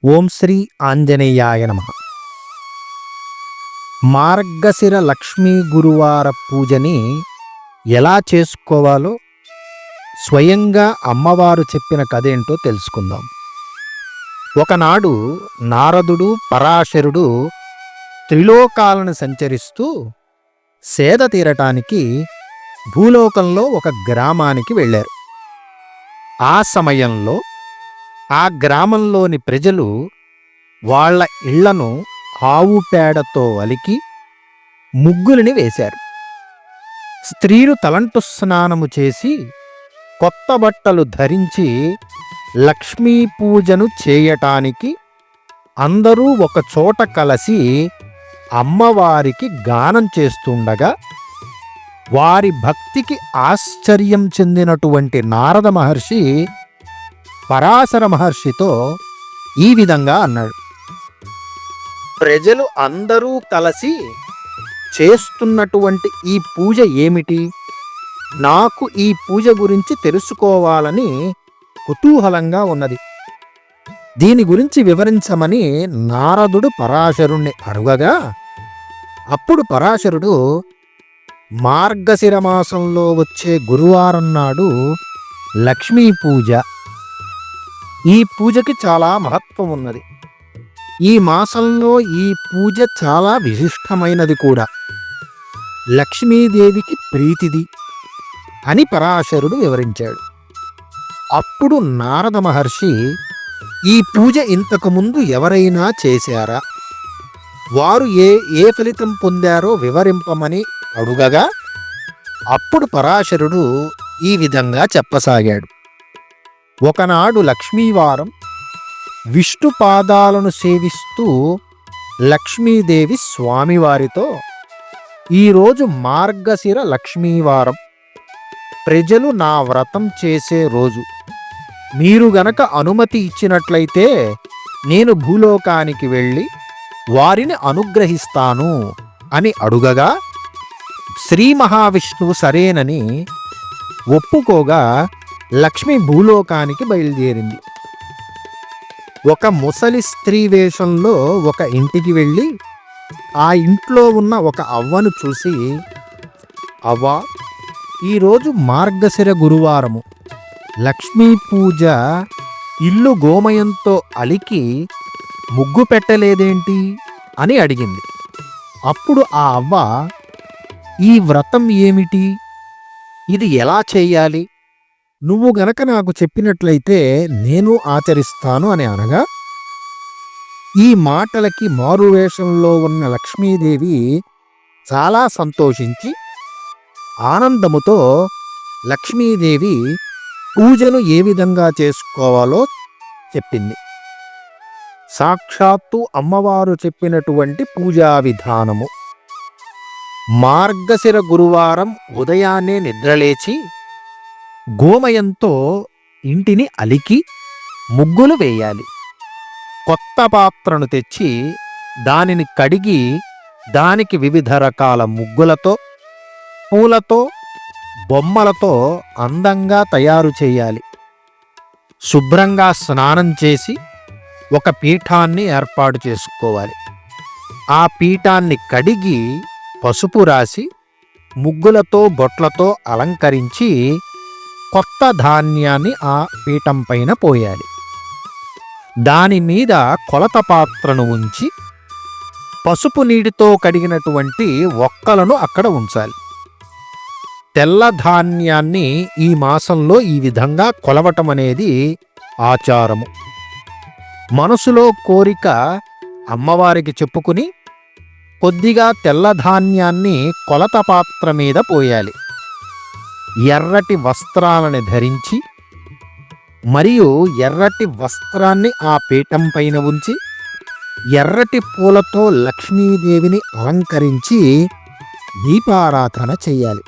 ఓం శ్రీ ఆంజనేయాయ నమః. మార్గశిర లక్ష్మీ గురువార పూజని ఎలా చేసుకోవాలో స్వయంగా అమ్మవారు చెప్పిన కథేంటో తెలుసుకుందాం. ఒకనాడు నారదుడు పరాశరుడు త్రిలోకాలను సంచరిస్తూ సేద తీరటానికి భూలోకంలో ఒక గ్రామానికి వెళ్ళారు. ఆ సమయంలో ఆ గ్రామంలోని ప్రజలు వాళ్ళ ఇళ్లను ఆవు పేడతో అలికి ముగ్గులని వేశారు. స్త్రీలు తలంటు స్నానము చేసి కొత్త బట్టలు ధరించి లక్ష్మీ పూజను చేయటానికి అందరూ ఒకచోట కలిసి అమ్మవారికి గానం చేస్తుండగా వారి భక్తికి ఆశ్చర్యం చెందినటువంటి నారద మహర్షి పరాశర మహర్షితో ఈ విధంగా అన్నాడు. ప్రజలు అందరూ కలిసి చేస్తున్నటువంటి ఈ పూజ ఏమిటి? నాకు ఈ పూజ గురించి తెలుసుకోవాలని కుతూహలంగా ఉన్నది. దీని గురించి వివరించమని నారదుడు పరాశరుణ్ణి అడుగగా అప్పుడు పరాశరుడు మార్గశిర మాసంలో వచ్చే గురువారం నాడు లక్ష్మీ పూజ, ఈ పూజకి చాలా మహత్వం ఉన్నది. ఈ మాసంలో ఈ పూజ చాలా విశిష్టమైనది కూడా, లక్ష్మీదేవికి ప్రీతిది అని పరాశరుడు వివరించాడు. అప్పుడు నారద మహర్షి, ఈ పూజ ఇంతకుముందు ఎవరైనా చేశారా? వారు ఏ ఫలితం పొందారో వివరింపమని అడుగగా అప్పుడు పరాశరుడు ఈ విధంగా చెప్పసాగాడు. ఒకనాడు లక్ష్మీవారం విష్ణు పాదాలను సేవిస్తూ లక్ష్మీదేవి స్వామివారితో, ఈరోజు మార్గశిర లక్ష్మీవారం, ప్రజలు నా వ్రతం చేసే రోజు, మీరు గనక అనుమతి ఇచ్చినట్లయితే నేను భూలోకానికి వెళ్ళి వారిని అనుగ్రహిస్తాను అని అడుగగా శ్రీ మహావిష్ణువు సరేనని ఒప్పుకోగా లక్ష్మి భూలోకానికి బయలుదేరింది. ఒక ముసలి స్త్రీ వేషంలో ఒక ఇంటికి వెళ్ళి ఆ ఇంట్లో ఉన్న ఒక అవ్వను చూసి, అవ్వ, ఈరోజు మార్గశిర గురువారము, లక్ష్మీ పూజ, ఇల్లు గోమయంతో అలికి ముగ్గు పెట్టలేదేంటి అని అడిగింది. అప్పుడు ఆ అవ్వ, ఈ వ్రతం ఏమిటి? ఇది ఎలా చేయాలి? నువ్వు గనక నాకు చెప్పినట్లయితే నేను ఆచరిస్తాను అని అనగా, ఈ మాటలకి మారువేషంలో ఉన్న లక్ష్మీదేవి చాలా సంతోషించి ఆనందముతో లక్ష్మీదేవి పూజను ఏ విధంగా చేసుకోవాలో చెప్పింది. సాక్షాత్తు అమ్మవారు చెప్పినటువంటి పూజా విధానము. మార్గశిర గురువారం ఉదయాన్నే నిద్రలేచి గోమయంతో ఇంటిని అలికి ముగ్గులు వేయాలి. కొత్త పాత్రను తెచ్చి దానిని కడిగి దానికి వివిధ రకాల ముగ్గులతో, పూలతో, బొమ్మలతో అందంగా తయారు చేయాలి. శుభ్రంగా స్నానం చేసి ఒక పీఠాన్ని ఏర్పాటు చేసుకోవాలి. ఆ పీఠాన్ని కడిగి పసుపు రాసి ముగ్గులతో బొట్లతో అలంకరించి కొత్త ధాన్యాన్ని ఆ పీఠం పైన పోయాలి. దాని మీద కొలత పాత్రను ఉంచి పసుపు నీటితో కడిగినటువంటి ఒక్కలను అక్కడ ఉంచాలి. తెల్ల ధాన్యాన్ని ఈ మాసంలో ఈ విధంగా కొలవటం అనేది ఆచారము. మనసులో కోరిక అమ్మవారికి చెప్పుకుని కొద్దిగా తెల్ల ధాన్యాన్ని కొలత పాత్ర మీద పోయాలి. ఎర్రటి వస్త్రాలను ధరించి మరియు ఎర్రటి వస్త్రాన్ని ఆ పీఠం పైన ఉంచి ఎర్రటి పూలతో లక్ష్మీదేవిని అలంకరించి దీపారాధన చేయాలి.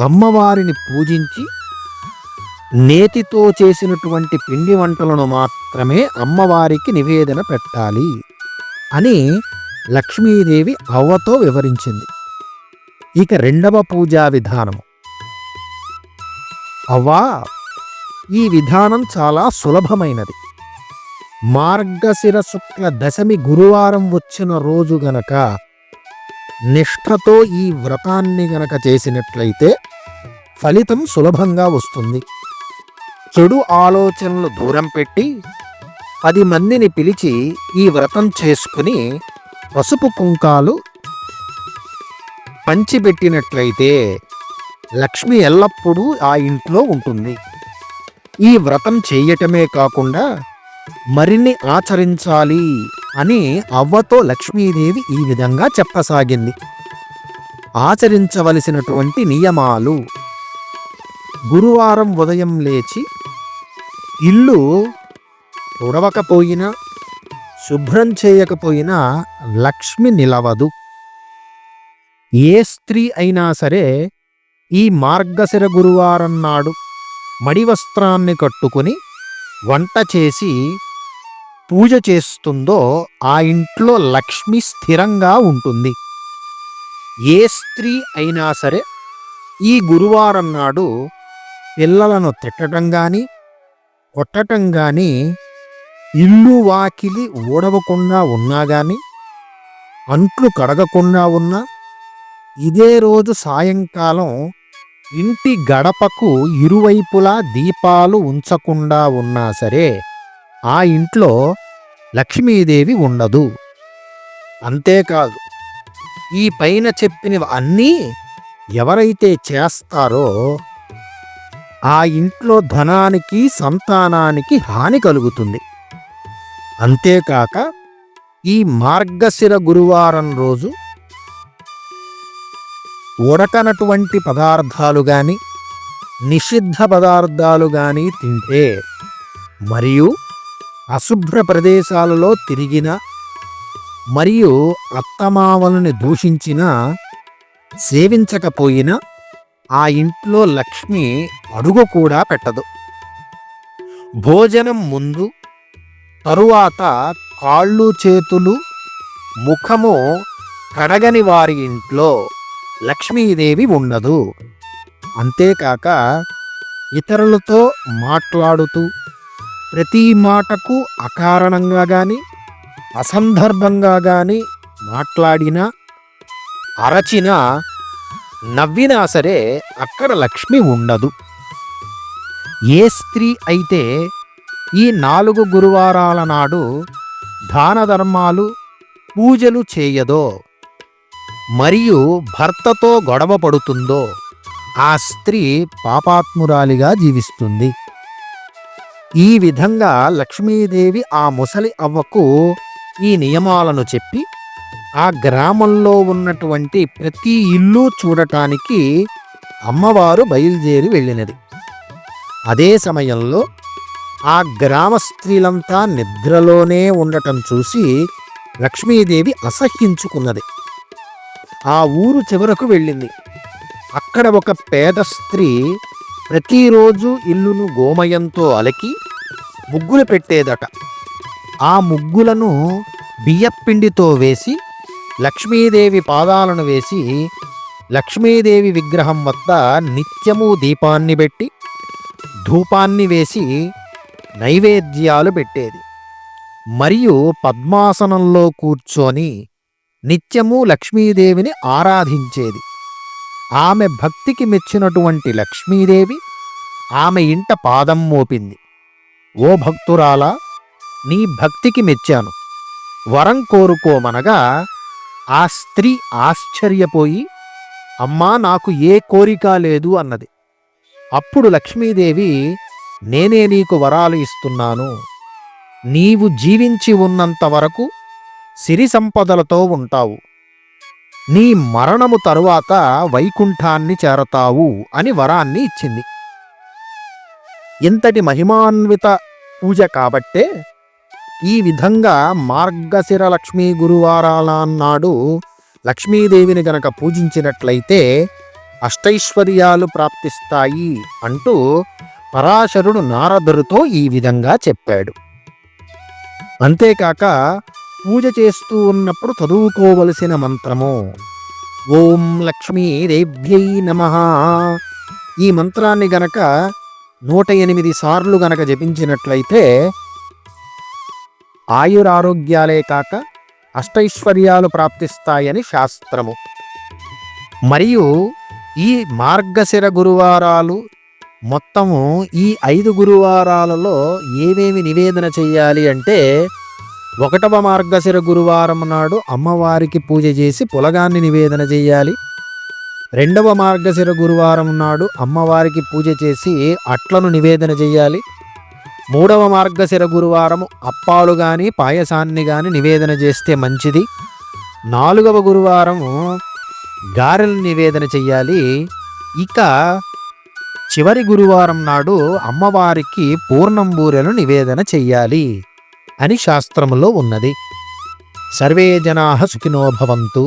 అమ్మవారిని పూజించి నేతితో చేసినటువంటి పిండి వంటలను మాత్రమే అమ్మవారికి నివేదన పెట్టాలి అని లక్ష్మీదేవి అవ్వతో వివరించింది. ఇక రెండవ పూజా విధానము. అవ్వా, ఈ విధానం చాలా సులభమైనది. మార్గశిర శుక్ల దశమి గురువారం వచ్చిన రోజు గనక నిష్ఠతో ఈ వ్రతాన్ని గనక చేసినట్లయితే ఫలితం సులభంగా వస్తుంది. చెడు ఆలోచనలు దూరం పెట్టి 10 మందిని పిలిచి ఈ వ్రతం చేసుకుని పసుపు కుంకాలు పంచిపెట్టినట్లయితే లక్ష్మి ఎల్లప్పుడూ ఆ ఇంట్లో ఉంటుంది. ఈ వ్రతం చేయటమే కాకుండా మరిన్ని ఆచరించాలి అని అవ్వతో లక్ష్మీదేవి ఈ విధంగా చెప్పసాగింది. ఆచరించవలసినటువంటి నియమాలు: గురువారం ఉదయం లేచి ఇల్లు తుడవకపోయినా శుభ్రం చేయకపోయినా లక్ష్మి నిలవదు. ఏ స్త్రీ అయినా సరే ఈ మార్గశిర గురువారం నాడు మడి వస్త్రాన్ని కట్టుకుని వంట చేసి పూజ చేస్తుందో ఆ ఇంట్లో లక్ష్మి స్థిరంగా ఉంటుంది. ఏ స్త్రీ అయినా సరే ఈ గురువారం నాడు పిల్లలను తిట్టడం కానీ కొట్టడం కానీ ఇల్లు వాకిలి ఊడవకుండా ఉన్నా కానీ అంట్లు కడగకుండా ఉన్నా ఇదే రోజు సాయంకాలం ఇంటి గడపకు ఇరువైపులా దీపాలు ఉంచకుండా ఉన్నా సరే ఆ ఇంట్లో లక్ష్మీదేవి ఉండదు. అంతేకాదు, ఈ పైన చెప్పినవి అన్నీ ఎవరైతే చేస్తారో ఆ ఇంట్లో ధనానికి సంతానానికి హాని కలుగుతుంది. అంతేకాక ఈ మార్గశిర గురువారం రోజు ఉడకనటువంటి పదార్థాలు గాని నిషిద్ధ పదార్థాలు గాని తింటే మరియు అశుభ్ర ప్రదేశాలలో తిరిగిన మరియు అత్తమామలను దూషించిన సేవించకపోయినా ఆ ఇంట్లో లక్ష్మి అడుగు కూడా పెట్టదు. భోజనం ముందు తరువాత కాళ్ళు చేతులు ముఖము కడగని వారి ఇంట్లో లక్ష్మీదేవి ఉండదు. అంతేకాక ఇతరులతో మాట్లాడుతూ ప్రతి మాటకు అకారణంగా గాని అసందర్భంగా గాని మాట్లాడినా అరచినా నవ్వినా సరే అక్కడ లక్ష్మి ఉండదు. ఏ స్త్రీ అయితే ఈ 4 గురువారాల నాడు దాన ధర్మాలు పూజలు చేయదో మరియు భర్తతో గొడవ పడుతుందో ఆ స్త్రీ పాపాత్మురాలిగా జీవిస్తుంది. ఈ విధంగా లక్ష్మీదేవి ఆ ముసలి అవ్వకు ఈ నియమాలను చెప్పి ఆ గ్రామంలో ఉన్నటువంటి ప్రతి ఇల్లు చూడటానికి అమ్మవారు బయలుదేరి వెళ్ళినది. అదే సమయంలో ఆ గ్రామ స్త్రీలంతా నిద్రలోనే ఉండటం చూసి లక్ష్మీదేవి అసహ్యించుకున్నది. ఆ ఊరు చివరకు వెళ్ళింది. అక్కడ ఒక పేద స్త్రీ ప్రతిరోజు ఇల్లును గోమయంతో అలకి ముగ్గులు పెట్టేదట. ఆ ముగ్గులను బియ్యపిండితో వేసి లక్ష్మీదేవి పాదాలను వేసి లక్ష్మీదేవి విగ్రహం వద్ద నిత్యము దీపాన్ని పెట్టి ధూపాన్ని వేసి నైవేద్యాలు పెట్టేది. మరియు పద్మాసనంలో కూర్చొని నిత్యము లక్ష్మీదేవిని ఆరాధించేది. ఆమె భక్తికి మెచ్చినటువంటి లక్ష్మీదేవి ఆమె ఇంట పాదం మోపింది. ఓ భక్తురాలా, నీ భక్తికి మెచ్చాను, వరం కోరుకోమనగా ఆ స్త్రీ ఆశ్చర్యపోయి, అమ్మా, నాకు ఏ కోరిక లేదు అన్నది. అప్పుడు లక్ష్మీదేవి, నేనే నీకు వరాలు ఇస్తున్నాను. నీవు జీవించి ఉన్నంత వరకు సిరి సంపదలతో ఉంటావు. నీ మరణము తరువాత వైకుంఠాన్ని చేరతావు అని వరాన్ని ఇచ్చింది. ఇంతటి మహిమాన్విత పూజ కాబట్టే ఈ విధంగా మార్గశిర లక్ష్మీ గురువారాల నాడు లక్ష్మీదేవిని గనక పూజించినట్లయితే అష్టైశ్వర్యాలు ప్రాప్తిస్తాయి అంటూ పరాశరుడు నారదుడితో ఈ విధంగా చెప్పాడు. అంతేకాక పూజ చేస్తూ ఉన్నప్పుడు చదువుకోవలసిన మంత్రము ఓం లక్ష్మీదేవ్యై నమః. ఈ మంత్రాన్ని గనక 108 సార్లు గనక జపించినట్లయితే ఆయురారోగ్యాలే కాక అష్టైశ్వర్యాలు ప్రాప్తిస్తాయని శాస్త్రము. మరియు ఈ మార్గశిర గురువారాలు మొత్తము ఈ 5 గురువారాలలో ఏమేమి నివేదన చెయ్యాలి అంటే, 1వ మార్గశిర గురువారం నాడు అమ్మవారికి పూజ చేసి పులగాన్ని నివేదన చెయ్యాలి. 2వ మార్గశిర గురువారం నాడు అమ్మవారికి పూజ చేసి అట్లను నివేదన చెయ్యాలి. 3వ మార్గశిర గురువారం అప్పాలు కానీ పాయసాన్ని కానీ నివేదన చేస్తే మంచిది. 4వ గురువారము గారెలు నివేదన చెయ్యాలి. ఇక చివరి గురువారం నాడు అమ్మవారికి పూర్ణం బూరెలు నివేదన చెయ్యాలి అని శాస్త్రములో ఉన్నది. సర్వే జనాః సుఖినో భవంతు.